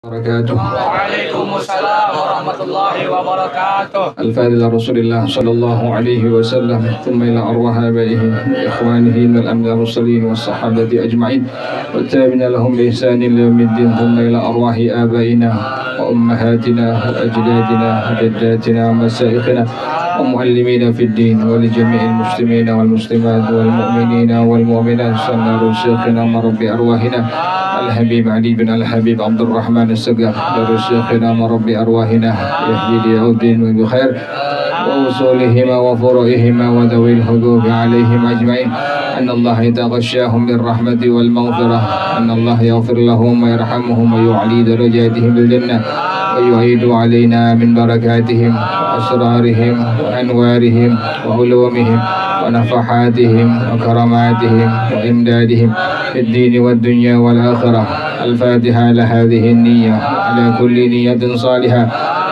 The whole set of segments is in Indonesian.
وبركاته. وعليكم السلام ورحمة الله وبركاته. الفاتحة لرسول الله صلى الله عليه وسلم، ثم إلى أرواح آبائه وإخوانه من الأنبياء والمرسلين والصحابة أجمعين والتابعين لهم بإحسان إلى يوم الدين، ثم إلى أرواح آبائنا وأمهاتنا وأجدادنا وجداتنا ومشايخنا ومعلمين في الدين، ولجميع المسلمين والمسلمات والمؤمنين والمؤمنات. صلى الله على شيخنا مربي أرواحنا الحبيب علي بن الحبيب عبد الرحمن السقاف، dari شيخنا مربي أرواحنا يهدي الدين بخير ووصولهما وفروعهما وذوي الحقوق عليهم أجمعين، أن الله يتغشاهم بالرحمة والمغفرة، أن الله يغفر لهم ويرحمهم ويعلي درجاتهم بالجنة، ويعيد علينا من بركاتهم وأسرارهم وأنوارهم وعلومهم ونفحاتهم وكراماتهم وإمدادهم في الدين والدنيا والآخرة. الفاتحة لهذه النية وعلى كل نية صالحة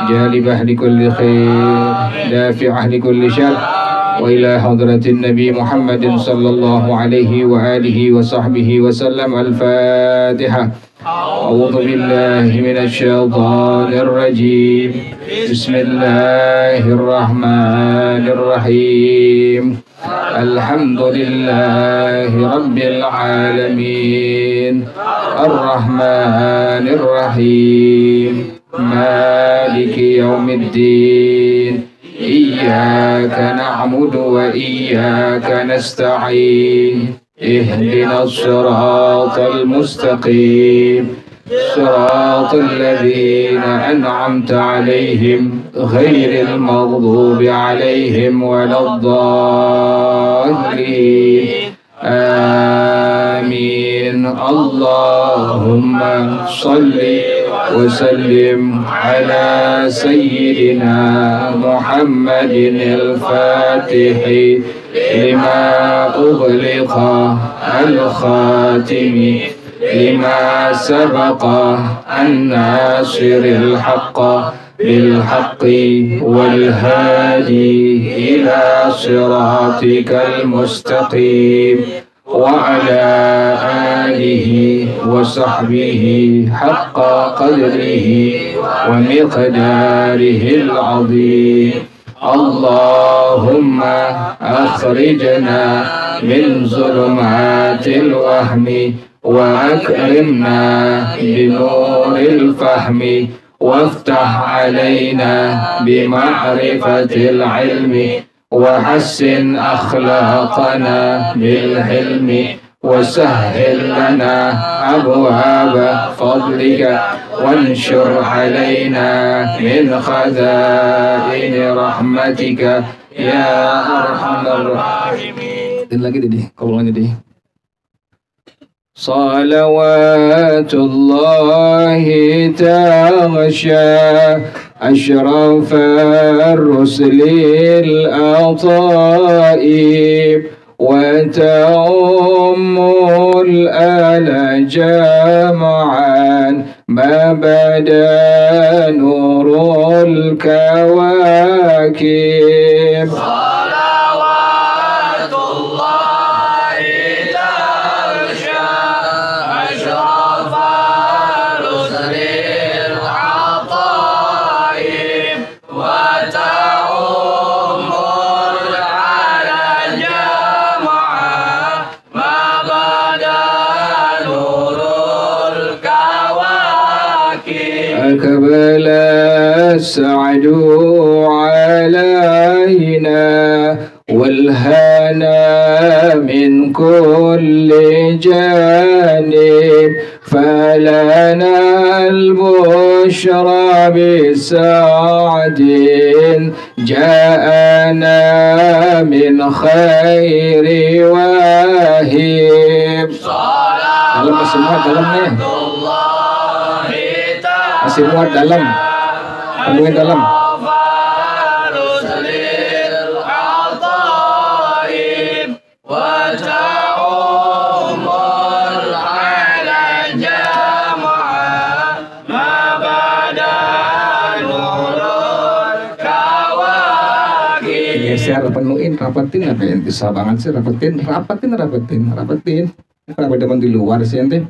جالبة لكل خير دافعة لكل شر، وإلى حضرة النبي محمد صلى الله عليه وآله وصحبه وسلم. الفاتحة. أعوذ بالله من الشيطان الرجيم، بسم الله الرحمن الرحيم. الحمد لله رب العالمين، الرحمن الرحيم، مالك يوم الدين، إياك نعبد وإياك نستعين، اهدنا الصراط المستقيم، صراط الذين أنعمت عليهم غير المغضوب عليهم ولا الضالين، آمين. اللهم صل وسلم على سيدنا محمد الفاتح لما أغلق الخاتم لما سبق الناصر الحق بالحق والهادي إلى صراطك المستقيم، وعلى آله وصحبه حق قدره ومقداره العظيم. اللهم أخرجنا من ظلمات الوهم وأكرمنا بنور الفهم، وافتح علينا بمعرفة العلم، وحسن أخلاقنا بالحلم، وسهل لنا أبواب فضلك، وانشر علينا من خزائن رحمتك يا أرحم الراحمين. lagi Didi, kalau Didi. صلوات الله تغشى أشرف الرسل الأطائب، وتؤم الآل جمعا ما بدا نور الكواكب. أقبل السعد علينا والهنا من كل جانب، فلنا البشرى بسعد جاءنا من خير واهب. Dalam masih muat dalamnya, masih muat dalam, penuhin dalam. Geser penuhin, rapetin apa yang bisa banget sih, rapetin. Kenapa teman di luar sih ente?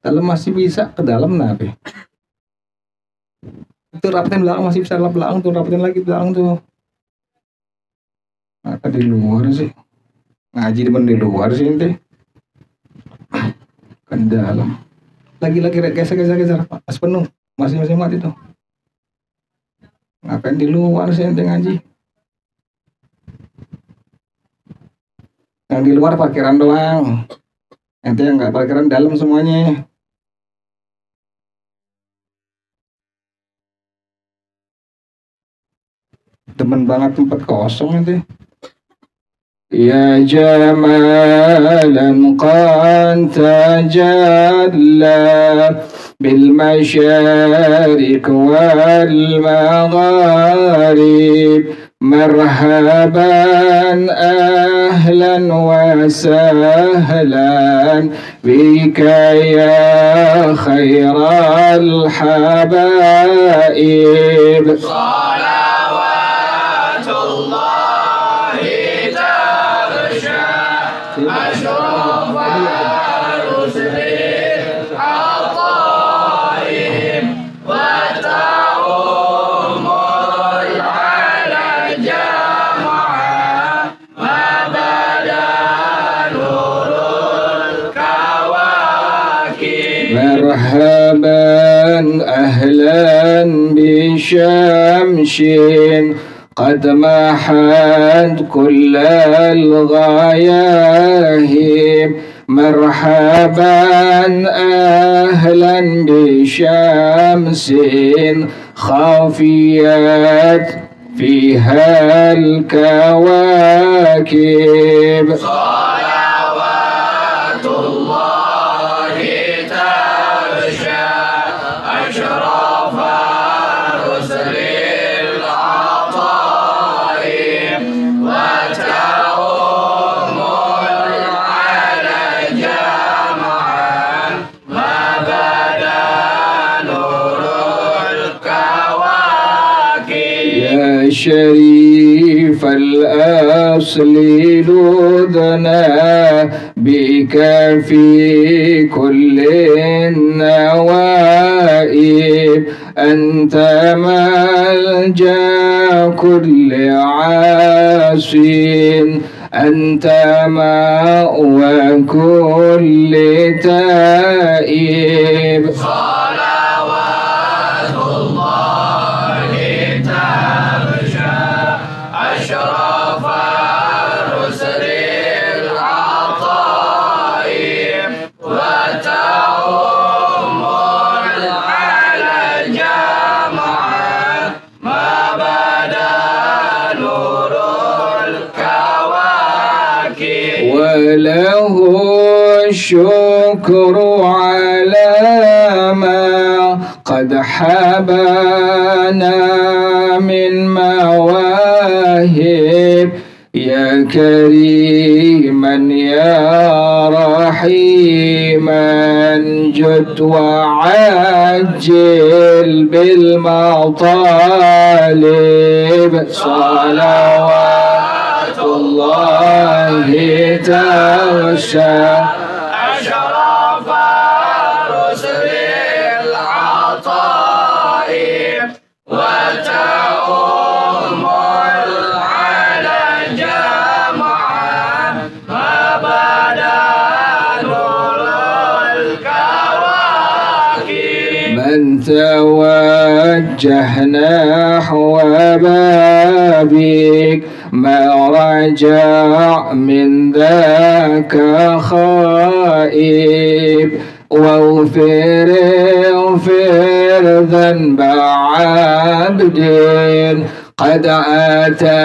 Dalam masih bisa ke dalam nape? Itu rapetin belakang, masih bisa lap belakang tuh, rapetin lagi belakang tuh. Nah, di luar sih. Ngaji di luar sih ente. Kan dalam. Lagi-lagi geser. Pas penuh. Masih mati tuh. Ngapain di luar sih ente ngaji? Yang di luar parkiran doang. Ente yang nggak parkiran dalam semuanya. Temen banget tempat kosong ente. Ya jamalan qad tajalla bil masyariq wal magharib marhaban ahlan wa sahlan bika ya khairal habaib. مرحبا أهلا بشمس قد محت كل الغياهب مرحبا أهلا بشمس خافيت فيها الكواكب. صلوات الله تغشى أشرف الرسل العطائب وتؤم على جمعا ما بدا نور الكواكب. يا شريف الأصل لذنا بك في كل النوائب أنت ملجأ كل عاص أنت مأوى كل تائب. صلوات الله تغشى أشرف الرسل العطائب وتؤم على جمعا ما بدا نور الكواكب. وله الشكر على ما قد حبانا من مواهب يا كريما يا رحيما جد وعجل بالمطالب. صلوات الله تغشى أشرف الرسل العطائب وتؤم على جمعا ما بدا نور الكواكب. من توجه نحو بابك ما رجع من ذاك خائب واغفر ذنب عبد قد أتى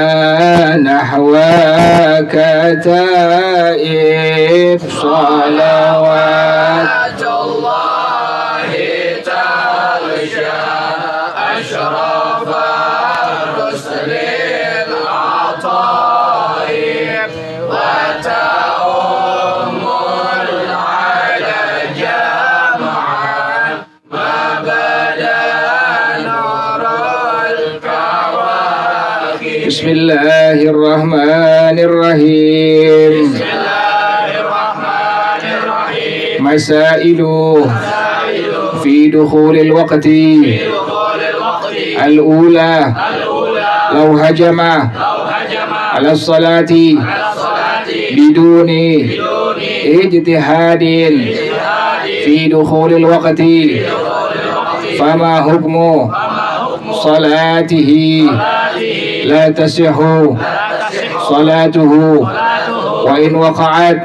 نحوك تائب. صلوات الله تغشى أشرف الرسل العطائب وتؤم على جمعا ما بدا نور الكواكب. بسم الله الرحمن الرحيم. بسم الله الرحمن الرحيم. مسائل في دخول الوقت الأولى لو هجم على الصلاة بدون اجتهاد في دخول الوقت فما حكم صلاته؟ لا تصح صلاته وإن وقعت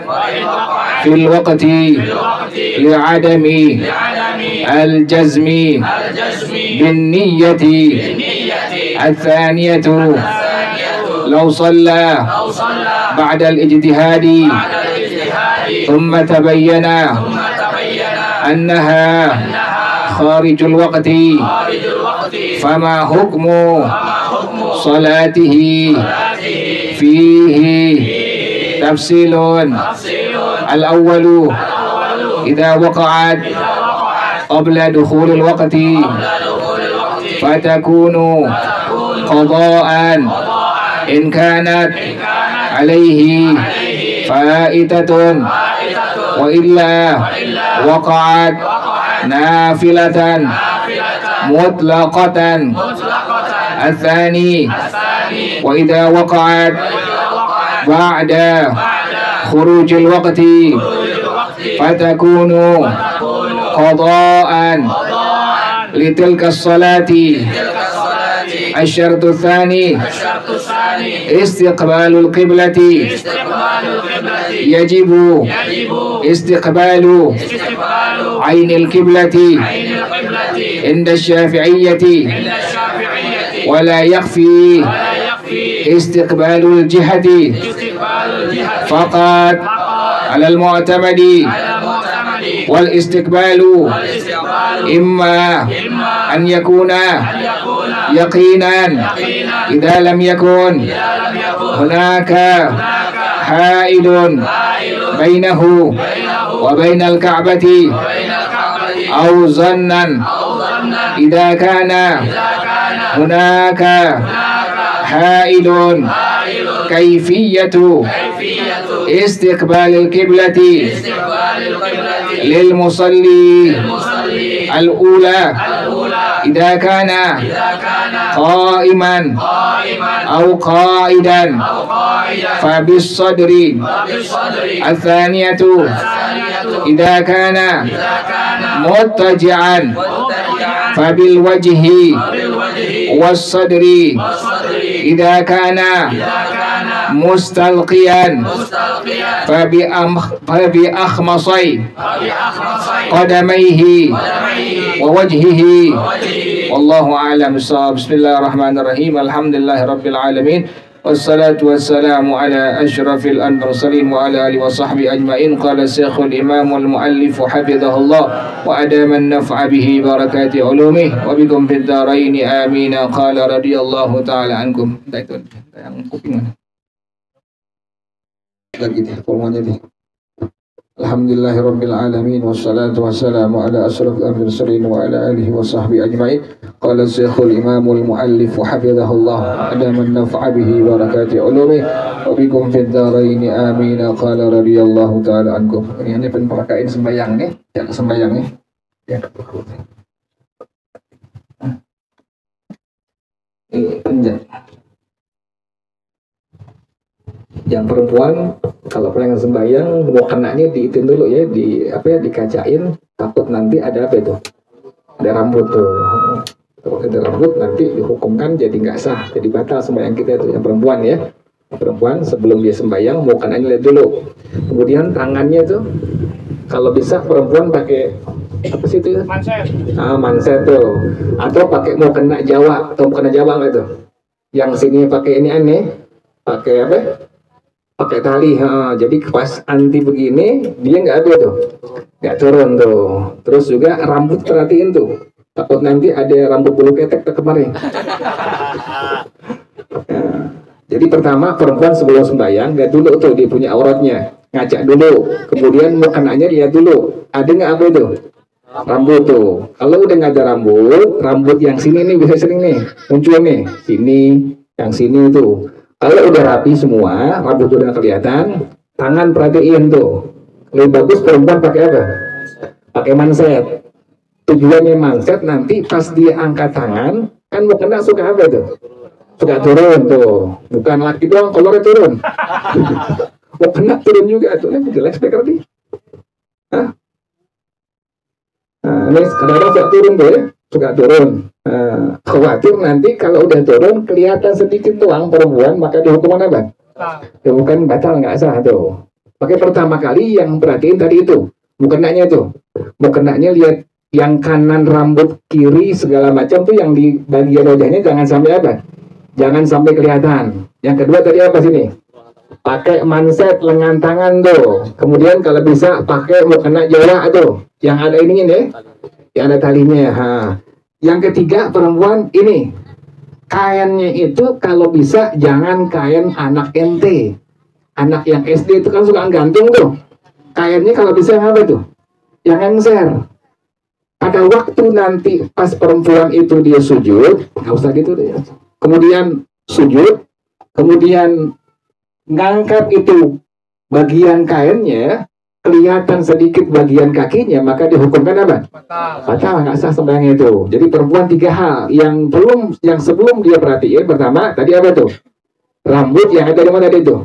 في الوقت لعدم الجزم بالنية. الثانية لو صلى بعد الاجتهاد ثم تبين أنها خارج الوقت فما حكم صلاته؟ فيه تفصيل. الأول إذا وقعت قبل دخول الوقت فتكون قضاء إن كانت عليه فائتة، وإلا وقعت نافلة مطلقة. الثاني وإذا وقعت بعد خروج الوقت فتكون قضاء لتلك الصلاة. الشرط الثاني استقبال القبلة. يجب استقبال عين القبلة عند الشافعية، ولا يخفي استقبال الجهة فقط على المعتمد. والاستقبال إما أن يكون يقينا إذا لم يكن هناك حائل بينه وبين الكعبة، أو ظنا إذا كان هناك حائل. كيفية استقبال القبلة للمصلي: الأولى إذا كان قائما أو قائدا فبالصدر. الثانية إذا كان مضطجعا فبالوجه والصدر. إذا كان مستلقيا فبأخمصي قدميه ووجهه. والله أعلم بالصواب. بسم الله الرحمن الرحيم. الحمد لله رب العالمين، والصلاة والسلام على أشرف المرسلين وعلى آله وصحبه أجمعين. قال الشيخ الإمام المؤلف حفظه الله وأدام النفع به بركات علومه وبكم في الدارين آمين. قال رضي الله تعالى عنكم. Alhamdulillahi Rabbil Alamin, wassalatu wassalamu ala ashraf al-mursalin wa ala alihi wa sahbihi ajma'in. Qala Syekhul Imamul Muallif hafizahullah adama an-naf'a bihi barakati ulumi wa bikum fid dharain amin. Qala radhiyallahu ta'ala ankum. Ini penpakain sembahyang nih, ya sembahyang nih. Ya. Penjat. Yang perempuan kalau pengen sembahyang mau kenanya diitin dulu ya, di apa ya, dikacain, takut nanti ada apa itu, ada rambut tuh, kalau ada rambut nanti dihukumkan jadi nggak sah, jadi batal sembahyang kita itu. Yang perempuan ya, perempuan sebelum dia sembahyang mau kenanya lihat dulu. Kemudian tangannya tuh kalau bisa perempuan pakai apa sih itu? Manset. Manset tuh, atau pakai mau kena Jawa atau mau kena Jawa nggak tuh? Yang sini pakai ini aneh, pakai apa? Pakai tali, jadi pas anti begini dia nggak ada tuh, nggak turun tuh. Terus juga rambut perhatiin tuh, takut nanti ada rambut bulu ketek ke kemarin. Jadi pertama perempuan sebelum sembahyang lihat dulu tuh dia punya auratnya, ngacak dulu. Kemudian makanannya lihat dulu, ada nggak apa itu rambut tuh. Kalau udah nggak ada rambut, rambut yang sini nih bisa sering nih muncul nih, sini, yang sini tuh. Kalau udah rapi semua, rambut udah kelihatan, tangan perhatiin tuh. Lebih bagus perempuan pakai apa? Pakai manset. Tujuannya manset nanti pas dia angkat tangan, Kan mau kena suka apa itu? Suka turun tuh. Bukan laki doang, kolornya turun. Mau kena turun juga tuh. Ini jelas speaker nih. Hah? Nah, ini kadang-kadang suka turun tuh ya. Suka turun. Khawatir nanti kalau udah turun kelihatan sedikit doang perempuan, maka dihukuman apa? Bukan batal, nggak sah tuh. Pakai pertama kali yang perhatiin tadi itu. Mau kenanya tuh. Mau kenanya lihat yang kanan rambut kiri segala macam tuh yang di bagian wajahnya jangan sampai apa? Jangan sampai kelihatan. Yang kedua tadi apa sini? Pakai manset lengan tangan tuh. Kemudian kalau bisa pakai mau kena Jawa tuh. Yang ada ininya deh. Yang ada talinya. Yang ketiga perempuan ini. Kainnya itu kalau bisa jangan kain anak ente. Anak yang SD itu kan suka gantung tuh. Kainnya kalau bisa apa tuh? Yang encer. Pada waktu nanti pas perempuan itu dia sujud, nggak usah gitu deh. Kemudian sujud, kemudian ngangkat itu bagian kainnya, kelihatan sedikit bagian kakinya, maka dihukumkan apa? Batal, nggak sah sembahyang itu. Jadi perempuan 3 hal yang sebelum dia perhatiin. Pertama, tadi apa tuh? Rambut yang ada di mana tadi itu?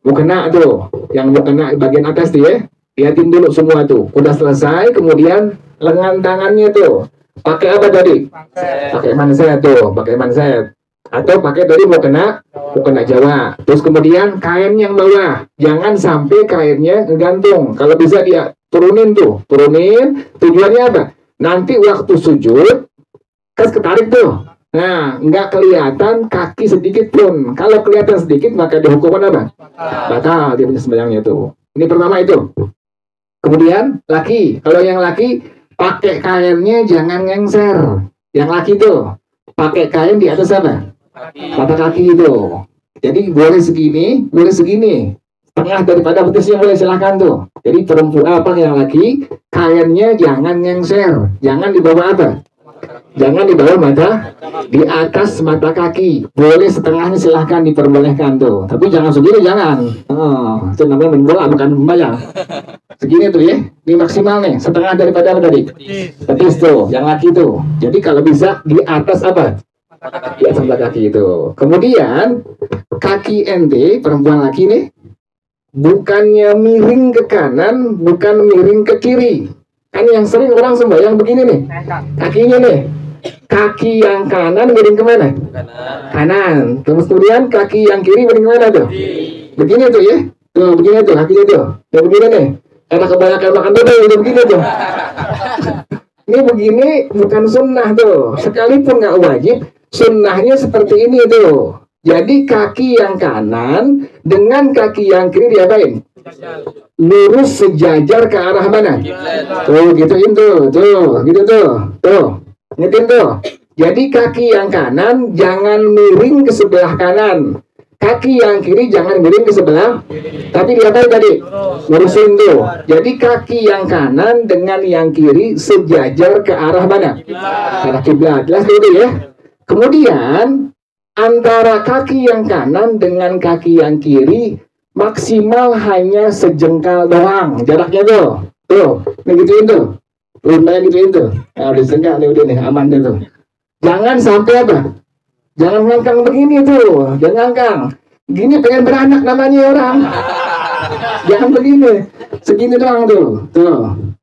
Mukena tuh, yang mukena bagian atas tuh ya. Lihatin dulu semua tuh. Udah selesai, kemudian lengan tangannya tuh pakai apa tadi? Pakai manset tuh, pakai manset. Atau pakai tadi mau kena Jawa. Terus kemudian kain yang bawah, jangan sampai kainnya ngegantung. Kalau bisa dia turunin tuh, turunin. Tujuannya apa? Nanti waktu sujud, kan ketarik tuh. Nah, nggak kelihatan kaki sedikit pun. Kalau kelihatan sedikit, maka dihukuman apa? Batal dia punya sembahyangnya tuh. Ini pertama itu. Kemudian laki, kalau yang laki pakai kainnya jangan ngengser. Yang laki tuh pakai kain di atas apa? Mata kaki itu. Jadi boleh segini, boleh segini. Setengah daripada betisnya boleh, silahkan tuh. Jadi perempuan apa yang laki, kainnya jangan ngengser, jangan di bawah apa? Jangan di bawah mata, di atas mata kaki. Boleh setengahnya silahkan diperbolehkan tuh. Tapi jangan segini, jangan. Itu namanya menbola, bukan membayang. Segini tuh ya, ini maksimal nih. Setengah daripada apa tadi? Betis tuh, yang laki tuh. Jadi kalau bisa di atas apa? Di atas mata kaki itu. Kemudian kaki ente, perempuan laki nih, bukannya miring ke kanan, bukan miring ke kiri. Kan yang sering orang sembahyang begini nih, kakinya nih, kaki yang kanan miring kemana? Kanan. Terus kemudian kaki yang kiri miring kemana tuh? Begini tuh ya, tuh begini tuh kakinya tuh, ya begini nih. Ada kebanyakan makan dulu, udah begini tuh. Ini begini bukan sunnah tuh, sekalipun nggak wajib, sunnahnya seperti ini tuh. Jadi kaki yang kanan dengan kaki yang kiri diapain? Lurus sejajar ke arah mana? Tuh, gituin tuh, gitu tuh, ngetin tuh. Jadi kaki yang kanan jangan miring ke sebelah kanan, kaki yang kiri jangan miring ke sebelah, tapi diapain tadi? Lurusin tuh. Jadi kaki yang kanan dengan yang kiri sejajar ke arah mana? Arah kiblat. Jelas dulu ya. Kemudian antara kaki yang kanan dengan kaki yang kiri maksimal hanya sejengkal doang jaraknya tuh, nih gituin tuh, lumayan gituin tuh, nah udah sejengkal nih, udah nih aman deh tuh. Jangan sampai apa? Jangan ngangkang begini tuh, jangan ngangkang. Gini pengen beranak namanya orang. Jangan begini, segini doang tuh.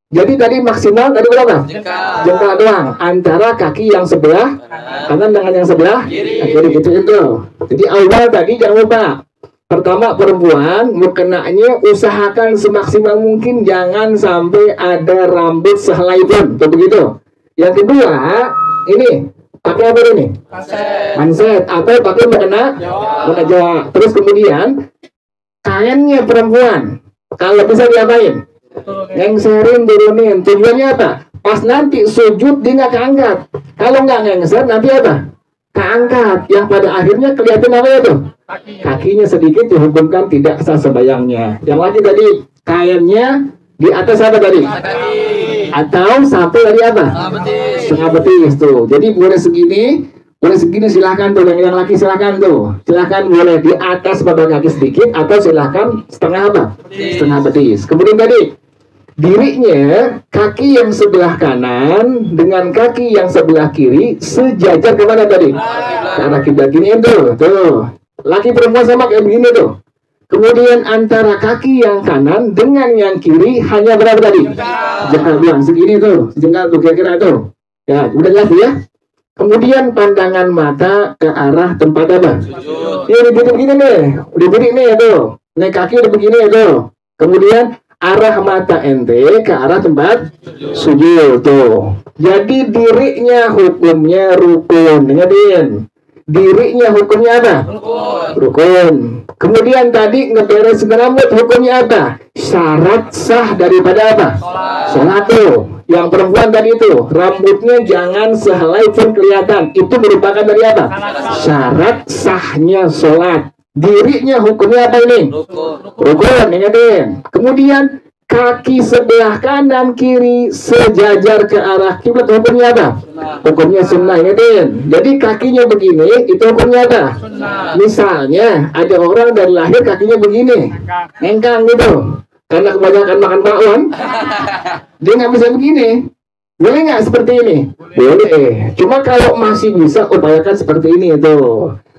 Jadi tadi maksimal tadi berapa? Jengkal doang antara kaki yang sebelah kanan dengan yang sebelah kiri, gituin tuh. Jadi awal tadi jangan lupa. Pertama perempuan mukenanya usahakan semaksimal mungkin jangan sampai ada rambut sehelai pun, tuh begitu. Yang kedua ini pakai apa ini? Manset atau pakai mukena Jawa. Terus kemudian kainnya perempuan kalau bisa diapain? Ngengserin, turunin. Tujuannya apa? Pas nanti sujud dia nggak keangkat. Kalau nggak ngengser nanti apa? Keangkat. Yang pada akhirnya kelihatan apa ya tuh? Kakinya sedikit dihukumkan tidak sah sembahyangnya. Yang lagi tadi kainnya di atas apa tadi? Atau sampai tadi apa? Setengah betis tuh. Jadi boleh segini silahkan tuh. Yang laki silahkan tuh. Silahkan boleh di atas pada kaki sedikit atau silahkan setengah apa? Setengah betis. Kemudian tadi dirinya kaki yang sebelah kanan dengan kaki yang sebelah kiri sejajar kemana tadi? Ke arah kiblat. Gini tuh. Laki perempuan sama kayak begini tuh. Kemudian antara kaki yang kanan dengan yang kiri hanya berapa tadi? Jengkal doang, segini tuh, jengkal tuh kira-kira tuh. Ya, udah jelas ya. Kemudian pandangan mata ke arah tempat apa? Ya, udah begini nih, udah begini nih tuh. Nih kaki udah begini tuh. Kemudian arah mata ente ke arah tempat sujud tuh. Jadi dirinya hukumnya rukun, ingatin. Dirinya hukumnya apa? Rukun. Kemudian tadi ngeberesin rambut hukumnya apa? Syarat sah daripada apa? Sholat tuh. Yang perempuan tadi itu rambutnya jangan sehelai pun kelihatan. Itu merupakan dari apa? Syarat sahnya sholat. Dirinya hukumnya apa ini? Rukun, ingatin. Kemudian kaki sebelah kanan kiri sejajar ke arah kiblat hukumnya apa? Hukumnya sunnah, ingatin. Jadi kakinya begini itu hukumnya apa? Misalnya ada orang dari lahir kakinya begini, ngengkang gitu, karena kebanyakan makan bakwan, dia nggak bisa begini. Boleh nggak seperti ini? Boleh. Cuma kalau masih bisa upayakan seperti ini itu.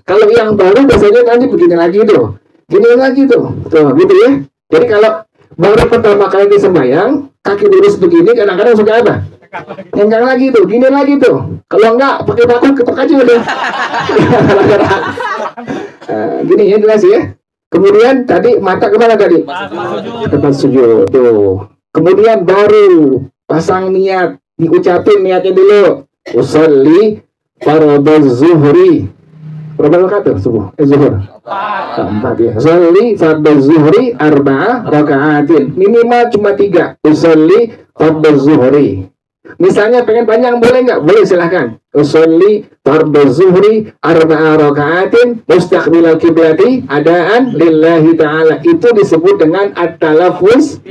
Kalau yang baru biasanya nanti begini lagi tuh, gini lagi tuh gitu ya. Jadi kalau baru pertama kali disembayang, kaki lurus begini, kadang-kadang suka apa? Ngengkang lagi tuh, gini lagi tuh. Kalau enggak, pakai bakul ketok aja udah. Gini ya, jelas ya. Kemudian tadi mata kemana tadi? Tempat sujud tuh. Kemudian baru pasang niat, diucapin niatnya dulu. Usolli fardhu zuhri. Berapa rakaat tuh subuh? Zuhur. 4 ya. Usolli fardhu zuhri 4 rakaatin. Minimal cuma 3. Usolli fardhu zuhri. Misalnya pengen panjang boleh nggak? Boleh, silahkan. Usolli fardhu zuhri 4 rakaatin mustaqbilal kiblati adaan lillahi ta'ala. Itu disebut dengan at-talaffuz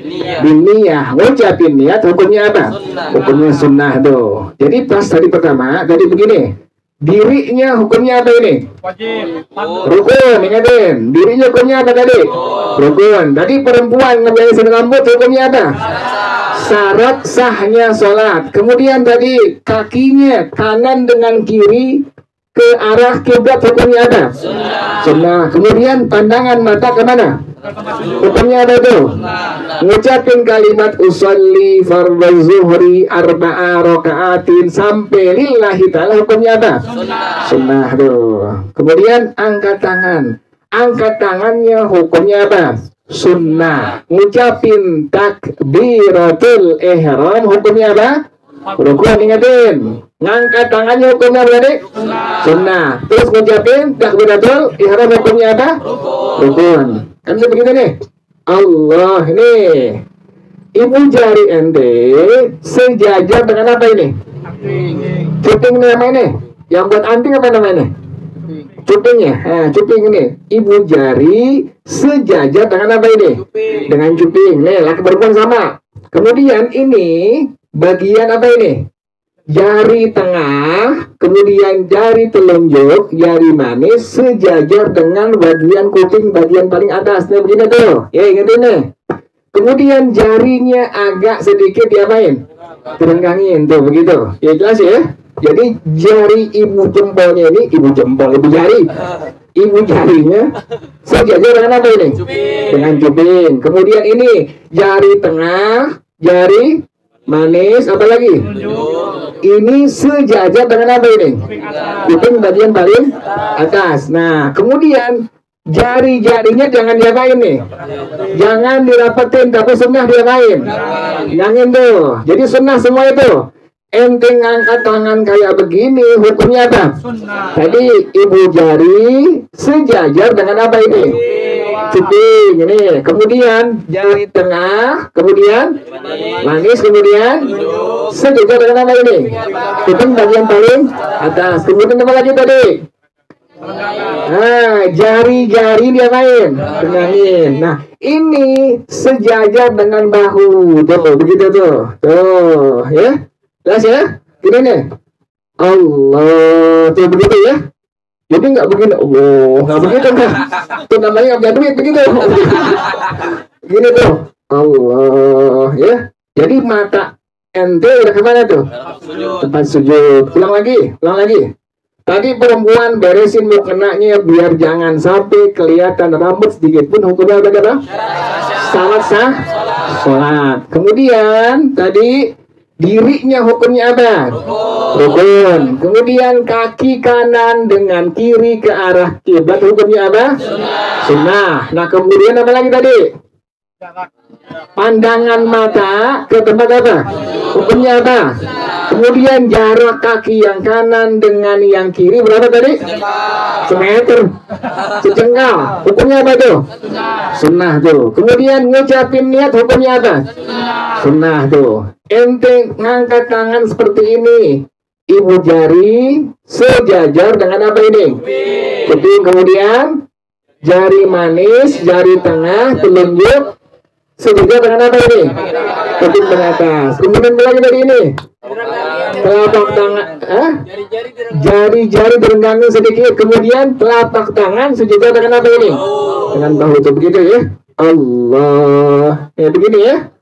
binniyah. Ngucapin niat hukumnya apa? Hukumnya sunnah tuh. Jadi pas tadi pertama tadi begini. Dirinya hukumnya apa ini? Rukun, ingatin. Dirinya hukumnya apa tadi? Rukun. Tadi perempuan ngeberesin rambut hukumnya apa? Syarat sahnya sholat. Kemudian tadi kakinya kanan dengan kiri ke arah kiblat hukumnya apa? Sunnah. Kemudian pandangan mata kemana? Hukumnya apa itu? Ngucapin kalimat usolli fardhu zuhri 4 rakaatin sampai lillahi ta'ala hukumnya apa? Sunnah tuh. Kemudian angkat tangan. Angkat tangannya hukumnya apa? Sunnah. Ngucapin takbiratul ihram hukumnya apa? Rukun, ingatin. Ngangkat tangannya hukumnya apa tadi? Sunnah. Terus ngucapin takbiratul ihram hukumnya apa? Rukun. Kan begini nih. Allah nih. Ibu jari ente sejajar dengan apa ini? Cuping namanya nih. Yang buat anting apa namanya? Cupingnya. Cuping ini. Ibu jari sejajar dengan apa ini? Dengan cuping. Nih, laki perempuan sama. Kemudian ini bagian apa ini? Jari tengah, kemudian jari telunjuk, jari manis sejajar dengan bagian kuping bagian paling atas. Nah, begini tuh. Ya, ingat ini. Kemudian jarinya agak sedikit diapain? Terenggangin tuh, begitu. Ya, jelas ya. Jadi jari ibu jempolnya ini, ibu jari. Ibu jarinya sejajar dengan apa ini? Dengan cuping. Kemudian ini jari tengah, jari manis, apa lagi? Ini sejajar dengan apa ini? Kuping bagian paling atas. Nah, kemudian jari-jarinya jangan diapain nih? Jangan dirapetin, tapi sunnah diapain? Jangan tuh. Jadi sunnah semua itu. Ente ngangkat tangan kayak begini, hukumnya apa? Tadi ibu jari sejajar dengan apa ini? Cuping ini. Kemudian jari tengah, kemudian manis, kemudian sejajar dengan apa ini? Kuping bagian paling atas. Kemudian apa lagi tadi? Nah, jari-jari dia main, tengahnya. Nah, ini sejajar dengan bahu, tuh, begitu tuh, ya, jelas ya, gini nih, Allah, tuh begitu ya. Jadi nggak begini, Allah, nggak begitu nggak, tuh namanya nggak duit begitu, gini tuh, Allah, ya. Jadi mata ente udah kemana tuh? Tempat sujud. Ulang lagi. Tadi perempuan beresin mukenanya biar jangan sampai kelihatan rambut sedikit pun, hukumnya apa? Salat sah, sholat. Kemudian tadi dirinya hukumnya apa? Rukun. Kemudian kaki kanan dengan kiri ke arah kiblat hukumnya apa? Sunnah. Nah kemudian apa lagi tadi? Pandangan mata ke tempat apa? Hukumnya apa? Kemudian jarak kaki yang kanan dengan yang kiri berapa tadi? Semeter. Sejengkal. Hukumnya apa tuh? Sunnah tuh. Kemudian ngucapin niat hukumnya apa? Sunnah tuh. Ente ngangkat tangan seperti ini. Ibu jari sejajar dengan apa ini? Kuping. Kemudian jari manis, jari tengah, telunjuk sejajar dengan apa ini? Kuping ke atas. Kemudian lagi dari ini. Telapak tangan, jari-jari direnggangin sedikit. Kemudian telapak tangan sejajar dengan apa ini? Dengan bahu itu begitu ya. Allah. Ya begini ya.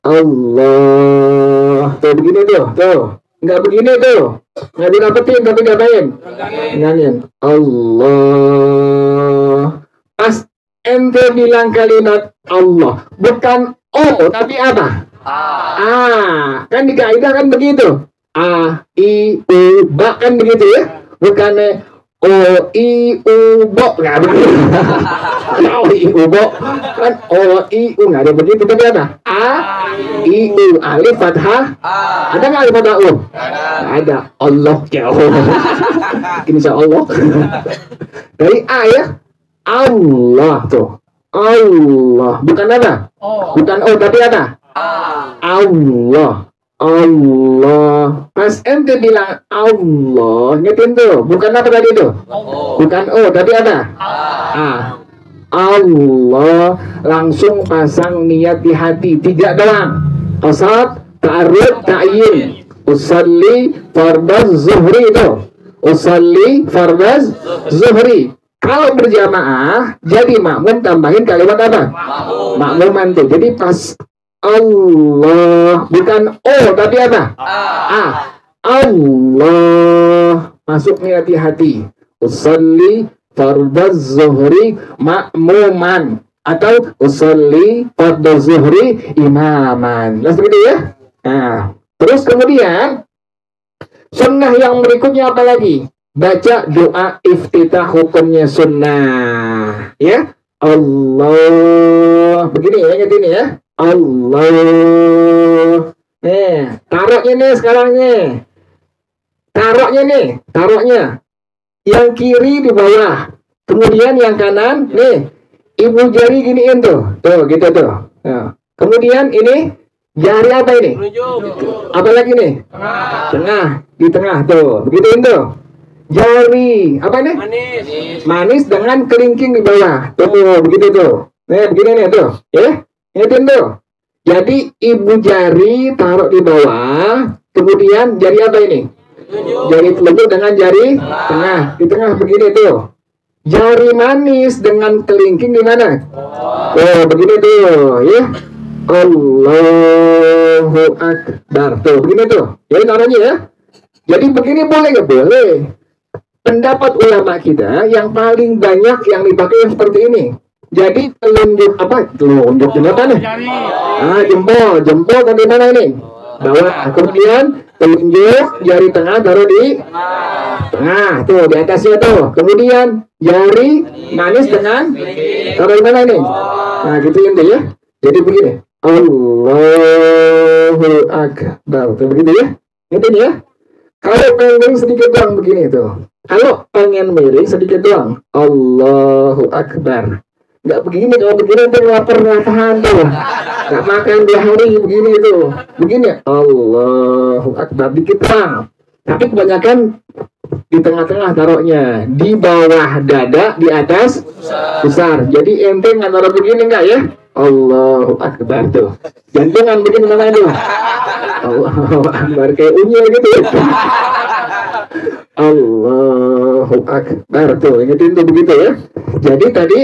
Allah. Tuh begini tuh. Nggak begini tuh. Nggak didapetin tapi ngapain? Ngangin. Allah. Pas ente bilang kalimat Allah, bukan O tapi apa? Kan di kaidah kan begitu. A, I, U, Ba kan begitu ya. Bukannya O, I, U, Bo. Nggak begitu. O, I, U, Bo. Kan O, I, U. Nggak ada begitu. Tapi apa? A, I, U. Alif, fathah. Ada nggak alif, fathah, U? Nggak ada. Allah, jauh. Insya Allah. Dari A ya. Allah tuh. Allah. Bukan apa? Bukan O, tapi apa? Allah. Allah. Pas ente bilang Allah, ngetin tuh. Bukan apa tadi tuh? Bukan O, tapi apa? Allah. Langsung pasang niat di hati. 3 doang. Qasad, ta'arud, ta'yin. Usalli fardaz zuhri itu. Usalli fardaz zuhri. Kalau berjamaah, jadi makmum tambahin kalimat apa? Makmuman tuh. Jadi pas Allah, bukan O tapi apa? Allah. Masuk niat di hati. Usalli fardaz zuhri makmuman. Atau usalli fardaz zuhri imaman. Langsung gitu ya. Nah, terus kemudian sunnah yang berikutnya apa lagi? Baca doa iftitah hukumnya sunnah. Ya. Allah. Begini ya, ingat ini ya. Allah. Taruhnya nih sekarang nih. Taruhnya. Yang kiri di bawah. Kemudian yang kanan nih. Ibu jari giniin tuh. Tuh, gitu tuh. Nah. Kemudian ini jari apa ini? Apa lagi nih? Tengah. Di tengah tuh. Begituin tuh. Jari apa nih? Manis dengan kelingking di bawah. Tuh, begitu tuh. Nih, begini nih tuh. Ya. Ingatin tuh. Jadi ibu jari taruh di bawah, kemudian jari apa ini? Jari telunjuk dengan jari tengah. Di tengah begini tuh. Jari manis dengan kelingking di mana? Oh, begini tuh, ya. Allahu Akbar. Tuh, begini tuh. Jadi taruhnya ya. Jadi begini boleh nggak boleh? Pendapat ulama kita yang paling banyak yang dipakai yang seperti ini. Jadi telunjuk apa? Telunjuk apa nih? Jempol tadi mana ini? Bawah. Kemudian telunjuk jari tengah taruh di tengah tuh di atasnya tuh. Kemudian jari manis dengan taruh di mana ini? Nah gitu ya. Jadi begini. Allahu Akbar. Tuh begitu ya. Gitu ya. Kalau pengen sedikit doang begini tuh. Kalau pengen miring sedikit doang, Allahu Akbar. Nggak begini, kalau begini tuh lapar tahan tuh. Nggak makan 2 hari begini tuh. Begini, Allahu Akbar dikit doang. Tapi kebanyakan di tengah-tengah taruhnya, di bawah dada, di atas besar. Jadi ente nggak taruh begini nggak ya? Allahu Akbar tuh. Jantungan begini namanya tuh. Allahu Akbar kayak unyil gitu. Allahu Akbar tuh, ingetin tuh begitu ya. Jadi tadi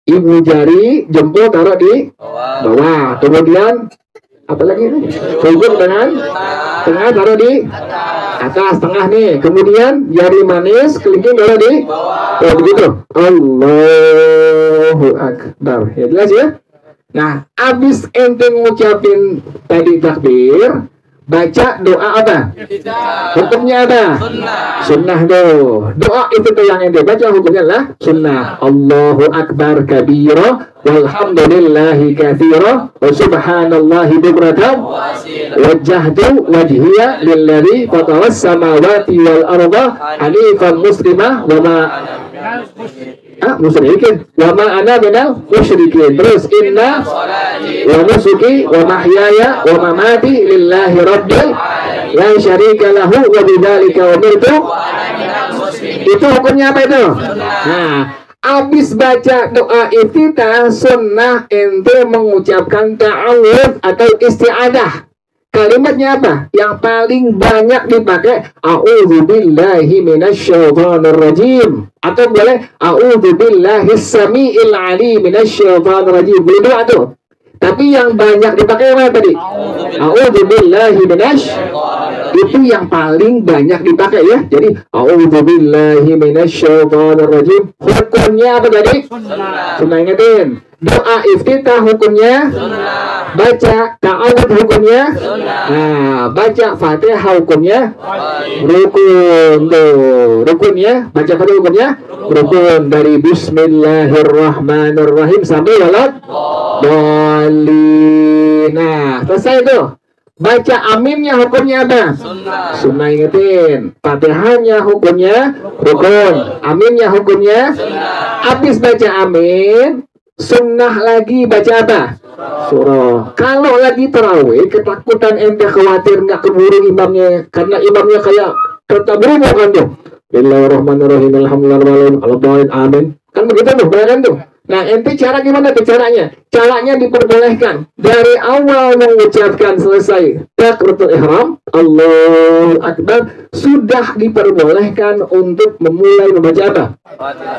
ibu jari jempol taruh di bawah, kemudian Apalagi ini? Sujud dengan tengah taruh di atas tengah nih. Kemudian jari manis kelingking taruh di oh begitu. Allahu Akbar. Ya jelas ya. Nah, abis ente ngucapin tadi takbir, baca doa apa? Hukumnya apa? Sunnah tuh. Doa itu tuh yang ente baca hukumnya lah sunnah. Allahu Akbar kabira walhamdulillahi katsira wa subhanallahi bukratan wajjahtu wajhiya lilladzi fataras samawati wal arda hanifan muslimah wa ma musyrikin wa ma ana minal musyrikin. Terus inna wa nusuki wa mahyaya wa mamati lillahi rabbil la syarika lahu wa bidzalika umirtu. Itu hukumnya apa itu? Nah, habis baca doa iftitah sunnah ente mengucapkan ta'awudz atau isti'adah. Kalimatnya apa? Yang paling banyak dipakai a'udzubillahi minasyaitonir rajim, atau boleh a'udzubillahis samiil alim minasyaitonir rajim. Boleh doa tuh. Tapi yang banyak dipakai apa tadi? A'udzubillahi itu yang paling banyak dipakai ya. Jadi a'udzubillahi minasyaitonir rajim. Hukumnya apa tadi? Sunnah. Ingetin. Doa iftitah hukumnya baca ta'awudz hukumnya nah baca Fatihah hukumnya rukun tuh rukunnya baca Fatihah hukumnya rukun dari bismillahirrahmanirrahim sampai walad dolin. Nah selesai tuh. Baca aminnya hukumnya apa? Sunnah. Ingetin. Fatihahnya hukumnya rukun, aminnya hukumnya habis baca amin sunnah lagi baca apa? Surah. Kalau lagi tarawih ketakutan ente khawatir nggak keburu imamnya karena imamnya kayak ketabrak kan tuh. Bismillahirrahmanirrahim alhamdulillah amin. Kan begitu tuh, bayangkan tuh. Nah, ente cara gimana tuh caranya? Caranya diperbolehkan dari awal mengucapkan selesai takbiratul ihram, Allahu Akbar, sudah diperbolehkan untuk memulai membaca apa?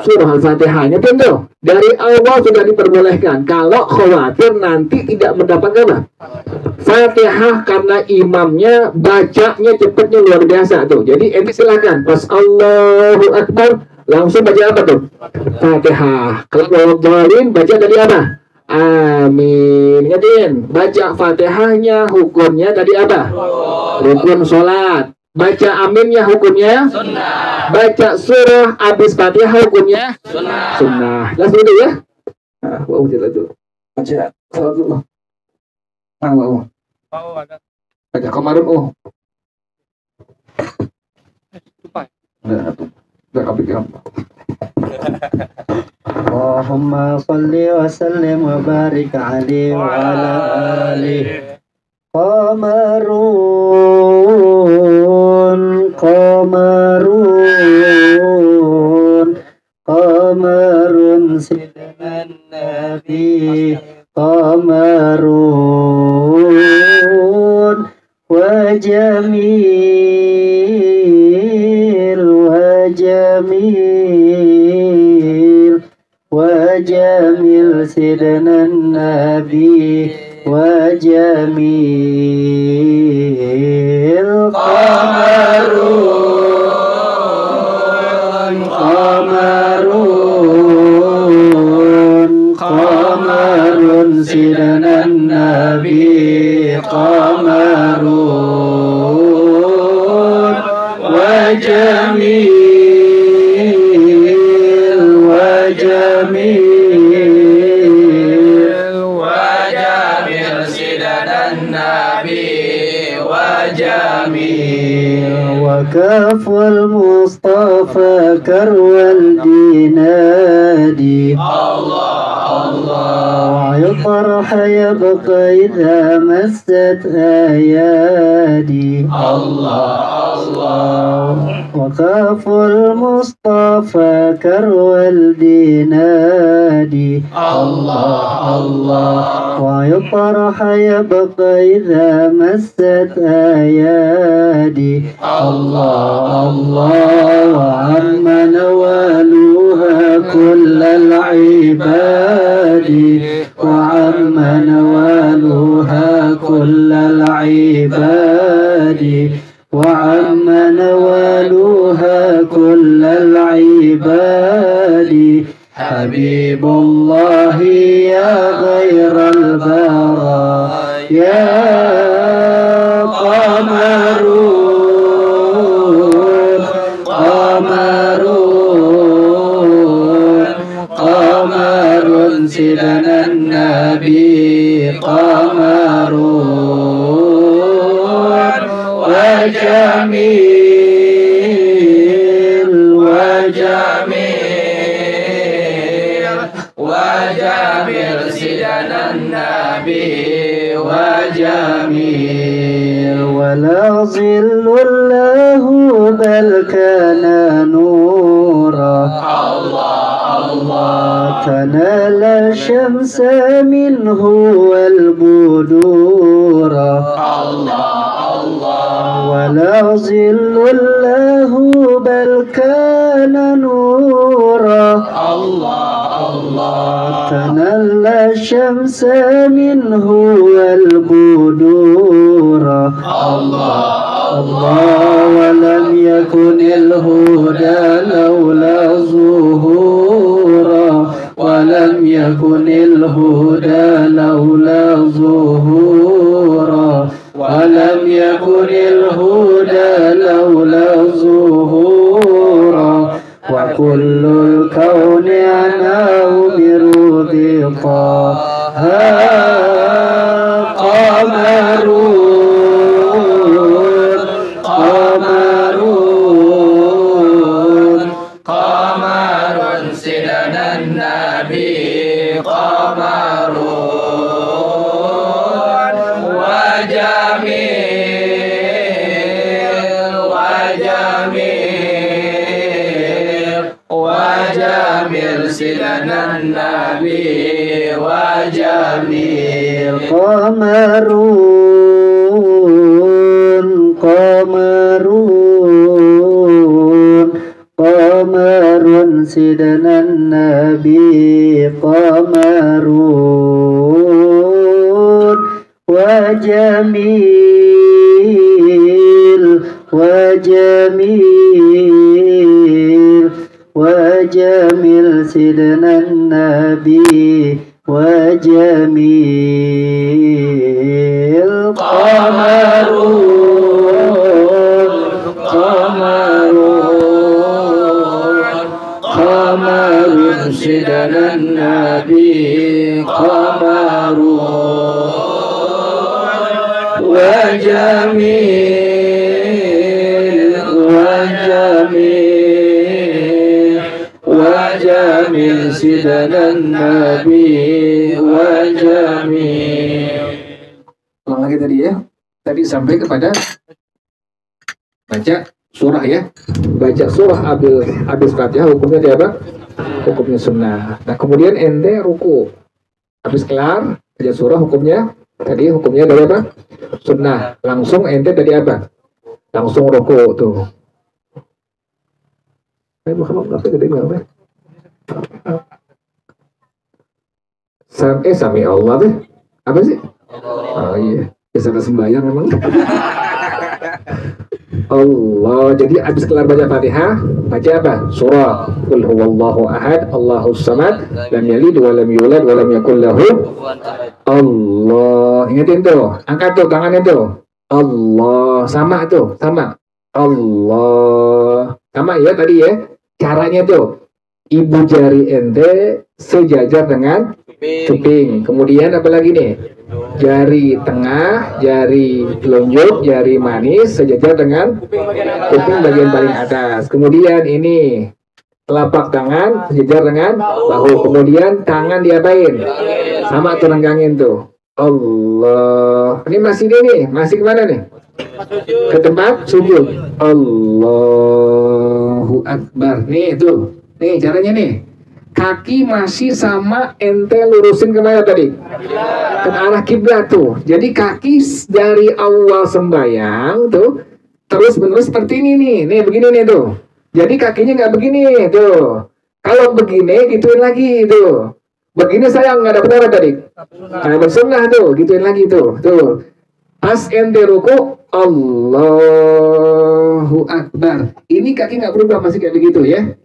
Surah Al-Fatihahnya tentu. Dari awal sudah diperbolehkan. Kalau khawatir nanti tidak mendapatkan apa? Fatihah karena imamnya bacanya cepatnya luar biasa tuh. Jadi ente silakan pas Allahu Akbar langsung baca apa tuh? Fatihah. Kalau jalin baca tadi apa? Amin. Ingatin, baca Fatihahnya hukumnya tadi apa? Rukun sholat. Baca aminnya hukumnya sunnah. Baca surah habis Fatihah hukumnya sunnah. Jelas dulu ya? Nah, wow, jelas dulu. Baca salat dulu. Nah, wow. Baca kemarin udah kepikiran. Allahumma salli wa sallim wa barik alaihi wa ala alihi. Qamarun sidnan nabi qamarun wa jamil sidnan nabi wa jamil qamarun sidnan nabi qamarun wa jamil وكاف المصطفى كرو الجنادي الله يطرح يبقى إذا مست أيادي وكاف المصطفى كرو الجنادي ويطرح يبقى إذا مست أيادي وعم نوالها كل العباد وعم نوالها كل كل العباد حبيب الله يا غير البرايا يا قمرون قمرون قمر سيدنا النبي قمرون وجميل وجميل وجميل سيدنا النبي وجميل ولا ظل له بل كان نورا الله الله تنال الشمس منه والبدور الله الله ولا ظل له بل كان نورا الله الله تنال الشمس منه والبدور الله الله ولم يكن الهدى لولا ظهورا ولم يكن الهدى لولا ظهورا ولم يكن الهدى لولا ظهورا وكل الكون عناه برضا قمرون قمرون قمر سيدنا النبي قمرون وجميل وجميل وجميل سيدنا النبي وجميل قمرون قمرون قمر سيدنا النبي قمرون وجميل وجميل وجميل سيدنا النبي وجميل قمرون قمرون قمر سيدنا النبي قمرون وجميل وجميل وجميل سيدنا النبي وجميل. Ulang lagi tadi ya. Tadi sampai kepada baca surah ya. Baca surah habis Fatihah hukumnya dia apa? Hukumnya sunnah. Nah kemudian ente ruku. Habis kelar baca surah hukumnya tadi hukumnya dari apa? Sunnah. Langsung ente tadi apa? Langsung ruku tuh. Sami Allah deh. Apa sih? Oh iya. Biasa sembahyang memang. Allah. Jadi habis kelar baca Fatihah, baca apa? Surah. Qul huwallahu ahad, Allahus samad, lam yalid wa lam yulad wa lam yakul lahu Allah. Ingatin tuh. Angkat tuh tangannya tuh. Allah. Sama tuh, sama. Allah. Sama ya tadi ya. Caranya tuh. Ibu jari ente sejajar dengan cuping. Kemudian apa lagi nih? Jari tengah, jari telunjuk, jari manis sejajar dengan kuping bagian paling atas. Kemudian ini telapak tangan sejajar dengan bahu. Kemudian tangan diapain? Sama tuh renggangin tuh. Allah. Ini masih nih, masih kemana nih? Ke tempat sujud. Allahu Akbar. Nih tuh. Nih caranya nih. Kaki masih sama ente lurusin kemana tadi? Ke arah kiblat tuh. Jadi kaki dari awal sembahyang tuh terus menerus seperti ini nih. Nih begini nih tuh. Jadi kakinya nggak begini tuh. Kalau begini gituin lagi tuh. Begini saya nggak dapat apa tadi? Nggak bersunnah tuh. Gituin lagi tuh. Tuh. Pas ente ruku Allahu Akbar. Ini kaki nggak berubah, masih kayak begitu ya.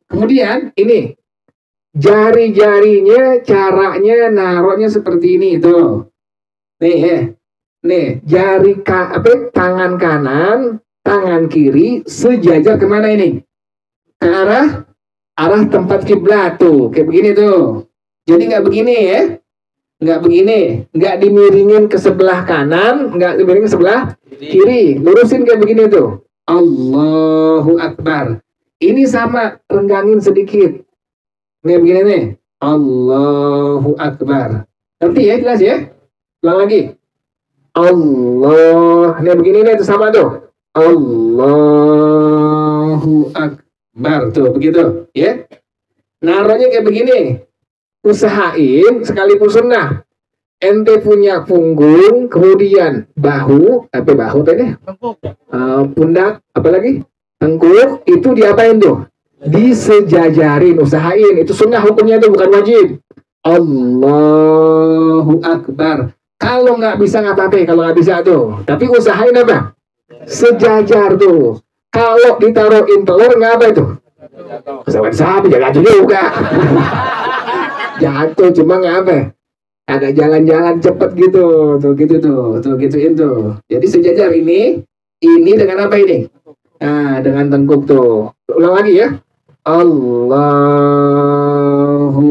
Kemudian ini jari-jarinya caranya naruhnya seperti ini tuh. Nih ya. Nih jari tangan kanan, tangan kiri sejajar kemana ini? Ke arah tempat kiblat tuh, kayak begini tuh. Jadi nggak begini ya. Nggak begini, nggak dimiringin ke sebelah kanan, nggak dimiringin ke sebelah kiri, lurusin kayak begini tuh. Allahu Akbar. Ini sama, renggangin sedikit. Nih begini nih. Allahu Akbar. Ngerti ya, jelas ya? Ulang lagi. Allah. Nih begini nih, itu sama tuh. Allahu Akbar tuh, begitu ya. Naruhnya kayak begini. Usahain sekalipun sunnah, ente punya punggung, kemudian bahu tadi, pundak, apalagi tengkuk, itu diapain tuh? Disejajarin, usahain. Itu sunnah hukumnya, itu bukan wajib. Allahu Akbar. Kalau nggak bisa nggak apa-apa, kalau nggak bisa tuh, tapi usahain apa? Sejajar tuh. Kalau ditaruhin telur nggak apa itu? Pesawat sapi jatuh juga. Jatuh cuma nggak apa? Agak jalan-jalan cepet gitu, gituin tuh. Jadi sejajar ini dengan apa ini? Nah, dengan tengkuk tuh. Ulang lagi ya. Allahu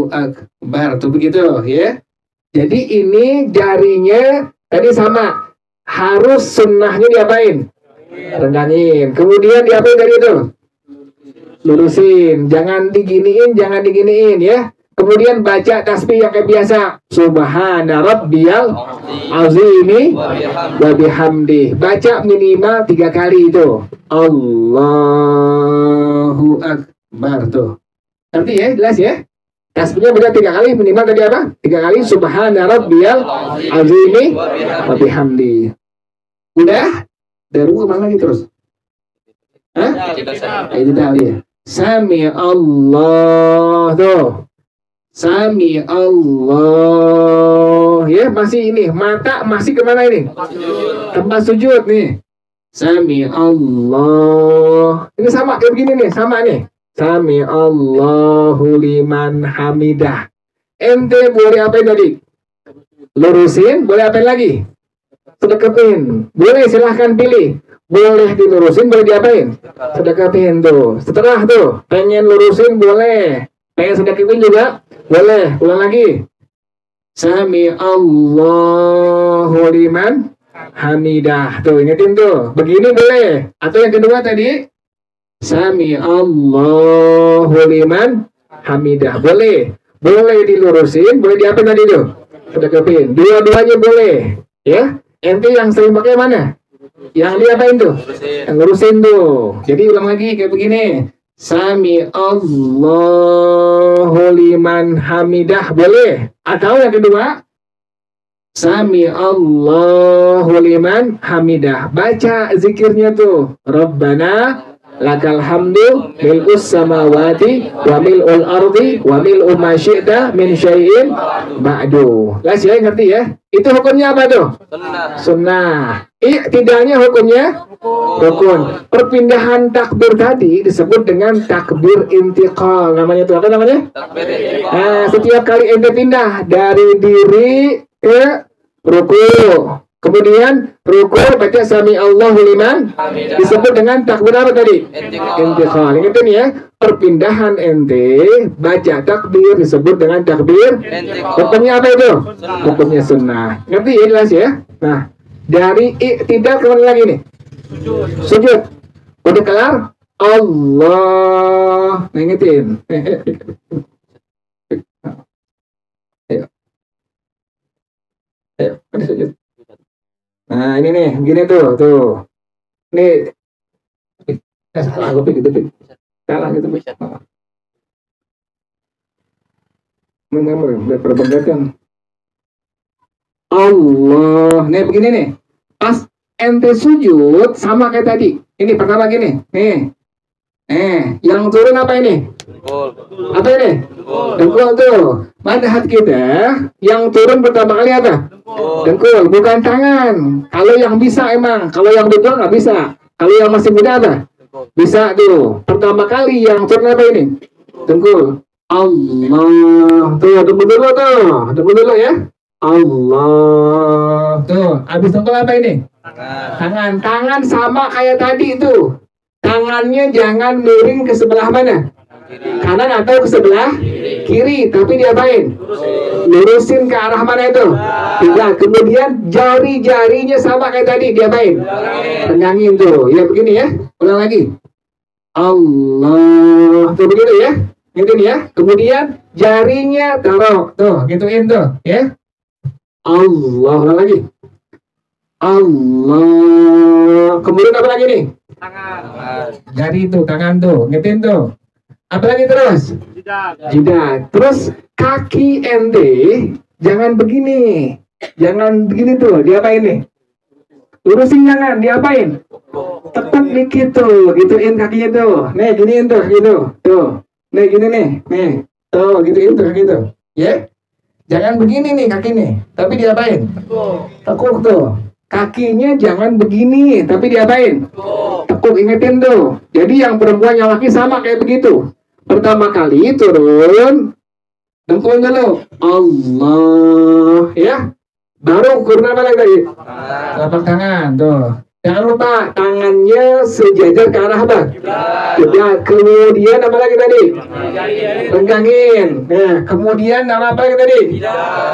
Akbar tuh, begitu ya. Jadi ini jarinya tadi sama, harus sunnahnya diapain? Renggangin. Kemudian diapain dari itu? Lurusin. Jangan diginiin ya. Kemudian baca tasbih yang kayak biasa. Subhana rabbiyal azimi wa bihamdi. Baca minimal 3 kali itu. Allahu Akbar tuh. Ngerti ya? Jelas ya? Tasbihnya baca 3 kali, minimal tadi apa? 3 kali. Subhana rabbiyal azimi wa bihamdi. Udah? Dari mana lagi terus? Hah? Itu tadi ya. Sami Allah tuh. Sami Allah ya, masih ini mata masih kemana ini? Tempat sujud nih. Sami Allah. Ini sama kayak begini nih, sama nih. Sami Allahu liman hamidah. Ente boleh apain tadi? Lurusin, boleh apain lagi? Sedekapin. Boleh, silahkan pilih. Boleh dilurusin, boleh diapain? Sedekapin tuh. Setelah tuh pengen lurusin boleh. Pengen sedekapin juga boleh. Ulang lagi. Sami Allahu liman hamidah. Tuh, ingetin tuh. Begini boleh. Atau yang kedua tadi. Sami Allahu liman hamidah. Boleh. Boleh dilurusin, boleh diapain tadi tuh? Sedekapin. Dua-duanya boleh. Ya. Ente yang sering pakai mana? Yang diapain tuh? Yang lurusin tuh. Jadi ulang lagi kayak begini. Sami Allahu liman hamidah boleh. Atau yang kedua, Sami Allahu liman hamidah. Baca zikirnya tuh. Rabbana lakal hamdu mil'us samawati wa mil'ul ardi wa mil'u ma syi'ta min syai'in ba'du. Lah saya ngerti ya. Itu hukumnya apa tuh? Sunnah. Tidaknya hukumnya rukun. Perpindahan takbir tadi disebut dengan takbir intiqal. Namanya itu apa namanya? Takbir intiqal. Nah, setiap kali ente pindah dari diri ke ruku, kemudian ruku baca sami Allahu liman, disebut dengan takbir apa tadi? Intiqal. Ingat ini ya. Perpindahan ente baca takbir disebut dengan takbir intiqal. Hukumnya apa itu? Hukumnya sunnah. Ngerti ya, jelas ya? Nah, dari tidak kemana lagi nih? Sujud. Udah kelar? Allah. Nah, ingetin. Ayo. Sujud. Nah, ini nih, gini tuh. Nih. Salah gue gitu. Salah gitu. Berperbedaan. Allah. Nih begini nih. Pas ente sujud sama kayak tadi. Ini pertama gini. Nih. Yang turun apa ini? Apa ini? Dengkul tuh. Madhab kita yang turun pertama kali apa? Dengkul, bukan tangan. Kalau yang bisa emang, kalau yang betul nggak bisa. Kalau yang masih muda apa? Bisa tuh. Pertama kali yang turun apa ini? Dengkul. Allah. Tuh, dengkul dulu tuh. Dengkul dulu ya. Allah. Tuh, habis dengkul apa ini? Tangan. Tangan sama kayak tadi tuh. Tangannya jangan miring ke sebelah mana? Kanan atau ke sebelah kiri, tapi diapain? Lurusin ke arah mana itu? Tidak. Kemudian jari-jarinya sama kayak tadi, diapain? Tenangin tuh. Ya begini ya. Ulang lagi. Allah. Tuh begitu ya. Gitu ya. Kemudian jarinya taruh. Tuh, gituin tuh, ya. Allah. Ulang lagi. Allah. Kemudian apa lagi nih? Tangan. Jari tuh, tangan tuh, gituin tuh. Apa lagi terus? Jidat. Terus kaki ente jangan begini. Jangan begini tuh. Diapain nih? Lurusin jangan. Diapain? Tekuk dikit tuh. Gituin kakinya tuh. Nih giniin tuh gitu. Tuh. Nih gini nih. Nih. Tuh gituin tuh kaki tuh. Ya. Jangan begini nih kaki nih. Tapi diapain? Tekuk tuh. Kakinya jangan begini. Tapi diapain? Tekuk, ingetin tuh. Jadi yang perempuan yang laki sama kayak begitu. Pertama kali turun dengkul dulu. Allah. Ya. Baru kurun apa lagi tadi? Telapak tangan. Tuh. Jangan lupa tangannya sejajar ke arah apa? Kiblat. Kemudian apa lagi tadi? Penggangin. Nah, kemudian apa lagi tadi?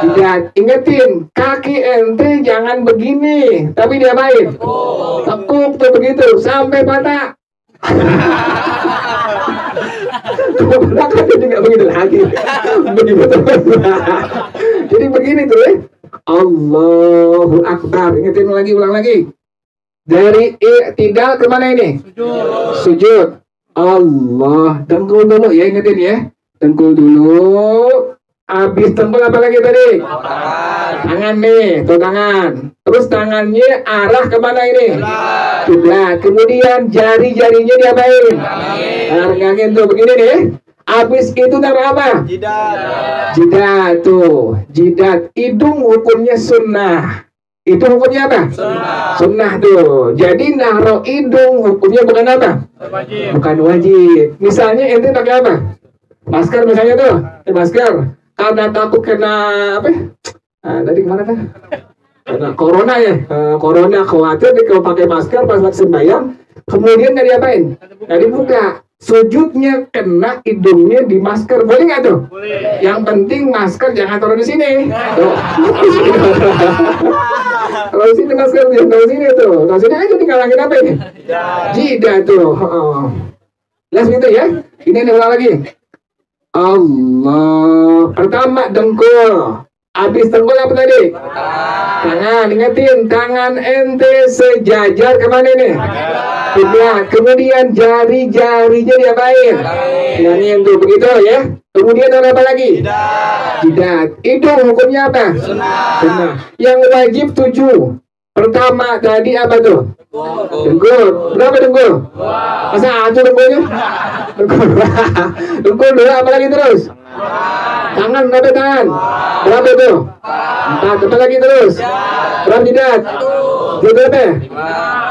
Jidat. Ingetin, kaki ente jangan begini, tapi diapain? Tekuk tuh begitu sampai patah. Belakang juga begitu lagi. Begitu terus. Jadi begini tuh ya. Allahu Akbar. Ingetin lagi, ulang lagi. Dari i'tidal kemana ini? Sujud. Allah. Dengkul dulu ya, ingetin ya. Dengkul dulu. Habis dengkul apa lagi tadi? Tangan nih, tuh tangan. Terus tangannya arah kemana ini? Kiblat. Kemudian jari-jarinya diapain? Hargangin tuh begini nih. Habis itu nama apa? Jidat tuh. Jidat. Hidung hukumnya sunnah. Itu hukumnya apa? Sunnah tuh. Jadi naruh hidung hukumnya bukan apa? Bukan wajib. Misalnya ente pakai apa? Masker misalnya tuh. Masker. Karena takut kena apa? Tadi kemana tuh? Karena corona ya. Corona khawatir nih kalau pakai masker pas lagi sembahyang. Kemudian nggak diapain? Nggak dibuka. Sujudnya kena hidungnya di masker, boleh nggak tuh? Boleh. Yang penting masker jangan taruh di sini. Kalau sini masker jangan taruh sini tuh. Taruh sini aja dikalangin apa ini? Jidat tuh. Jelas gitu ya. Ini ulang lagi. Allah. Pertama dengkul. Habis dengkul apa tadi? Tangan. Ingetin, tangan ente sejajar kemana nih? Kiblat. Kemudian jari-jarinya diapain? Yang tuh begitu ya. Kemudian apa lagi? Jidat. Hidung hukumnya apa? Sunnah. Yang wajib 7. Pertama tadi apa tuh? Dengkul. Berapa dengkul? Masa aja dengkulnya? Dengkul dulu, apa lagi terus? Tangan, berapa tangan? Berapa tuh? 4. Apa lagi terus? Berapa jidat? Berapa?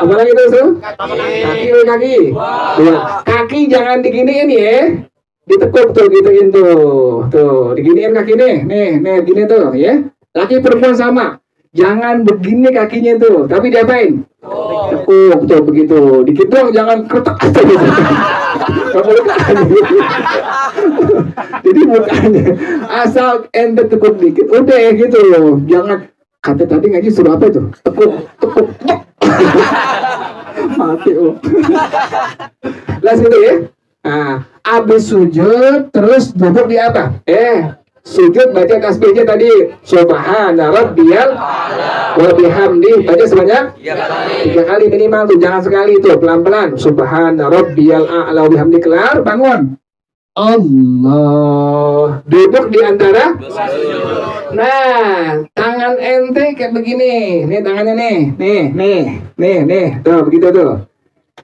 Apa lagi terus tuh? Kaki. 2. Kaki jangan diginiin ya. Ditekuk tuh, gituin tuh. Tuh, diginiin kaki nih. Nih, gini tuh ya. Laki perempuan sama. Jangan begini kakinya tuh, tapi diapain? Tekuk tuh begitu. Dikit dong, jangan kretek gitu. Jadi mukanya asal ente tekuk dikit, udah ya gitu loh. Jangan kata tadi ngaji suruh apa itu? Tekuk. Mati oh. Las gitu ya. Nah, abis sujud terus duduk di apa? Sujud baca tasbihnya tadi subhana rabbiyal wa bihamdi, baca sebanyak 3 kali minimal tuh, jangan sekali tuh, pelan-pelan. Subhana rabbiyal a'la wa bihamdi, kelar bangun. Allah. Duduk di antara. Nah, tangan ente kayak begini. Nih tangannya nih. Tuh begitu tuh.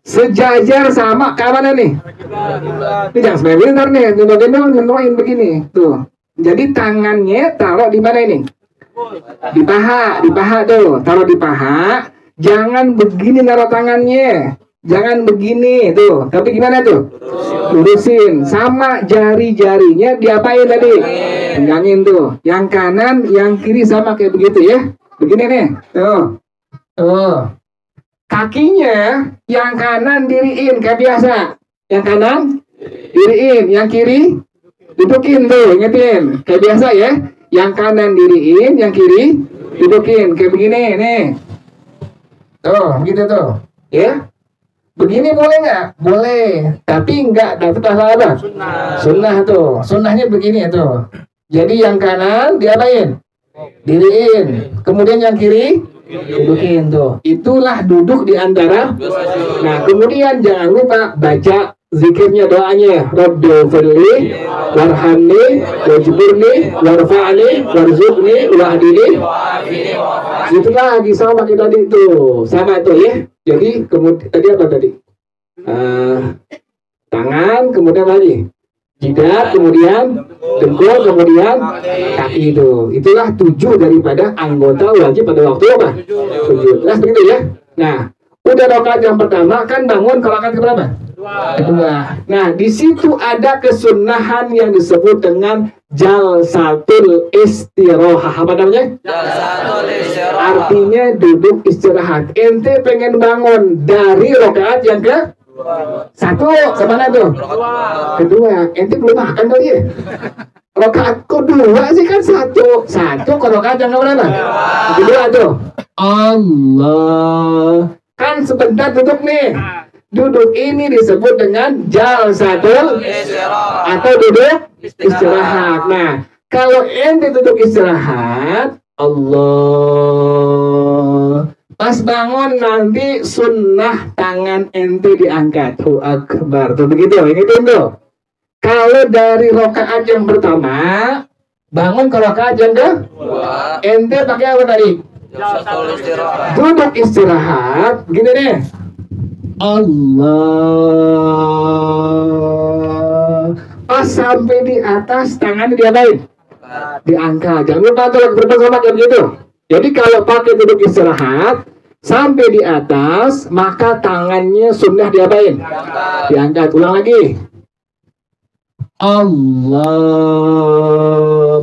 Sejajar sama ke mana nih? Ini jangan sebenarnya nih, gendong-gendongin begini. Tuh. Jadi tangannya taruh di mana ini? Di paha tuh, taruh di paha. Jangan begini naruh tangannya, jangan begini tuh. Tapi gimana tuh? Lurusin. Sama jari-jarinya diapain tadi? Pegangin tuh. Yang kanan, yang kiri sama kayak begitu ya. Begini nih, tuh. Kakinya yang kanan diriin kayak biasa. Yang kanan diriin, yang kiri dudukin tuh, ingetin. Kayak biasa ya. Yang kanan diriin, yang kiri dudukin. Kayak begini nih. Tuh, gitu tuh. Ya. Begini boleh nggak? Boleh. Tapi nggak dapat pahala apa? Sunnah tuh. Sunnahnya begini tuh. Jadi yang kanan diapain? Diriin. Kemudian yang kiri dudukin tuh. Itulah duduk di antara. Nah, kemudian jangan lupa baca zikirnya, doanya. Rabbi firli warhamni wajburni warfa'ni warzuqni wahdini. Itulah lagi sama kita tadi tuh. Sama tuh ya. Jadi kemudian tadi apa tadi? Tangan, kemudian lagi jidat, kemudian dengkul, kemudian kaki itu. Itulah 7 daripada anggota wajib pada waktu apa? 7. Jelas begitu ya? Nah, udah rakaat yang pertama kan bangun ke rakaat keberapa? Kedua. Nah, di situ ada kesunahan yang disebut dengan jalsatul istirahah. Apa namanya? Jalsatul istirahah. Artinya duduk istirahat. Ente pengen bangun dari rakaat yang ke satu, kemana tuh? Kedua. Ente belum makan kali ya? Rakaat kedua sih kan satu ke rakaat yang keberapa? Kedua tuh. Allah. Kan sebentar duduk nih. Duduk ini disebut dengan jalsatul Istirahat. atau duduk istirahat. Nah, kalau ente duduk istirahat, Allah. Pas bangun nanti sunnah tangan ente diangkat. Akbar. Tuh begitu, ingetin tuh. Kalau dari rakaat yang pertama bangun ke rakaat yang kedua, ente pakai apa tadi? Jalsatul istirahat. Duduk istirahat, gini deh. Allah. Pas sampai di atas tangannya diapain? Diangkat. Jangan lupa tuh lagi bersama kayak begitu. Jadi kalau pakai duduk istirahat sampai di atas, maka tangannya sunnah diapain? Diangkat. Ulang lagi. Allah.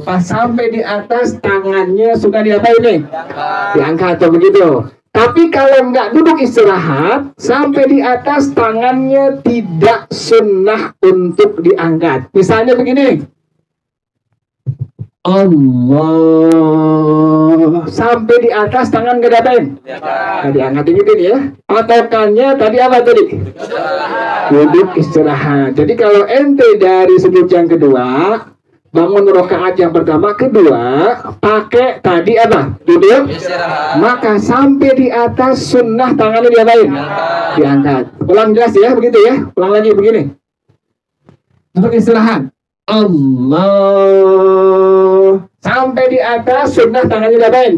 Pas sampai di atas tangannya sudah diapain nih? Diangkat atau begitu. Tapi kalau nggak duduk istirahat sampai di atas tangannya tidak sunnah untuk diangkat. Misalnya begini. Allah. Sampai di atas tangan nggak diapain? Nggak diangkat gitu ya. Patokannya tadi apa tadi? Duduk istirahat. Jadi kalau ente dari sujud yang kedua bangun rakaat yang pertama, kedua pakai tadi apa? Duduk Istirahat. maka sampai di atas sunnah tangannya diapain? Diangkat. Ulang jelas ya begitu ya. Ulang lagi begini. Duduk istirahat. Allah. Sampai di atas sunnah tangannya diapain?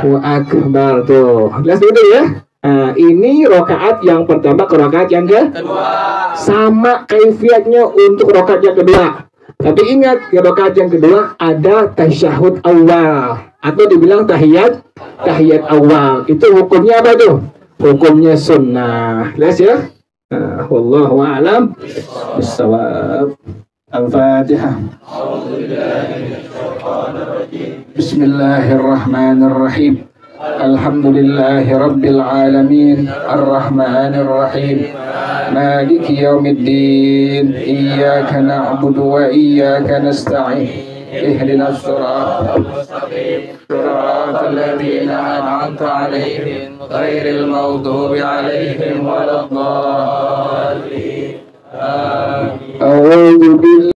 Wa akbar tuh. Jelas begitu ya. Nah, ini rakaat yang pertama ke rakaat yang kedua. Sama kaifiatnya untuk rakaat yang kedua. Tapi ingat, di rakaat yang kedua ada tasyahud awal atau dibilang tahiyat awal. Itu hukumnya apa tuh? Hukumnya sunnah. Jelas ya? Wallahu a'lam bissawab. Al-Fatihah. Bismillahirrahmanirrahim. Alhamdulillahi Rabbil Alamin. Ar-Rahmanir-Rahim. Maliki yaumiddin. Iyyaka na'budu wa iyyaka nasta'in. اهدنا الصراط المستقيم صراط الذين أنعمت عليهم غير المغضوب عليهم ولا الضالين